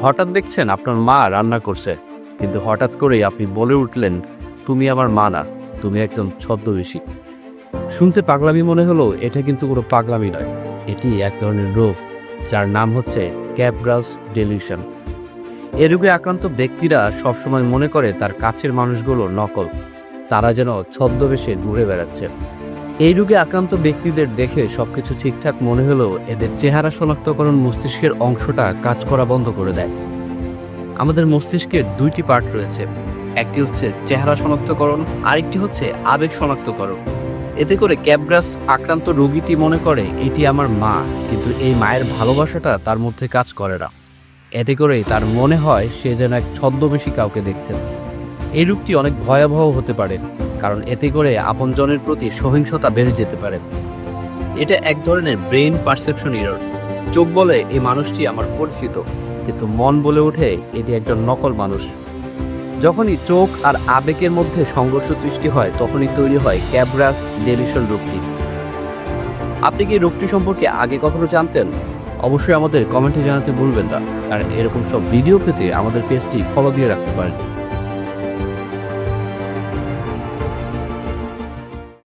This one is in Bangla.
হঠাৎ দেখছেন আপনার মা রান্না করছে, কিন্তু হঠাৎ করেই আপনি বলে উঠলেন, তুমি আমার মা না, তুমি একজন ছদ্মবেশী। শুনতে পাগলামি মনে হলো, এটা কিন্তু কোনো পাগলামি নয়, এটি এক ধরনের রোগ, যার নাম হচ্ছে ক্যাপগ্রাস ডেলিউশন। এ রোগে আক্রান্ত ব্যক্তিরা সবসময় মনে করে তার কাছের মানুষগুলো নকল, তারা যেন ছদ্মবেশে ঘুরে বেড়াচ্ছে। এই রোগে আক্রান্ত ব্যক্তিদের দেখে সবকিছু ঠিকঠাক মনে হলেও এদের চেহারা শনাক্তকরণ মস্তিষ্কের অংশটা কাজ করা বন্ধ করে দেয়। আমাদের মস্তিষ্কের দুইটি পার্ট রয়েছে, একটি হচ্ছে চেহারা শনাক্তকরণ, আরেকটি হচ্ছে আবেগ শনাক্তকরণ। এতে করে ক্যাপগ্রাস আক্রান্ত রোগীটি মনে করে এটি আমার মা, কিন্তু এই মায়ের ভালোবাসাটা তার মধ্যে কাজ করে না। এতে করেই তার মনে হয় সে যেন এক ছদ্মবেশী কাউকে দেখছেন। এই রোগটি অনেক ভয়াবহ হতে পারে, কারণ এতে করে আপনজনের প্রতি সহিংসতা বেড়ে যেতে পারে। এটা এক ধরনের ব্রেইন পারসেপশন এরর। চোখ বলে এই মানুষটি আমার পরিচিত, কিন্তু মন বলে ওঠে এটি একজন নকল মানুষ। যখনই চোখ আর আবেগের মধ্যে সংঘর্ষ সৃষ্টি হয়, তখনই তৈরি হয় ক্যাপগ্রাস ডেলিউশন রোগটি। আপনি কি রোগটি সম্পর্কে আগে কখনো জানতেন? অবশ্যই আমাদের কমেন্টে জানাতে ভুলবেন না, আর এরকম সব ভিডিও পেতে আমাদের পেজটি ফলো দিয়ে রাখতে পারেন।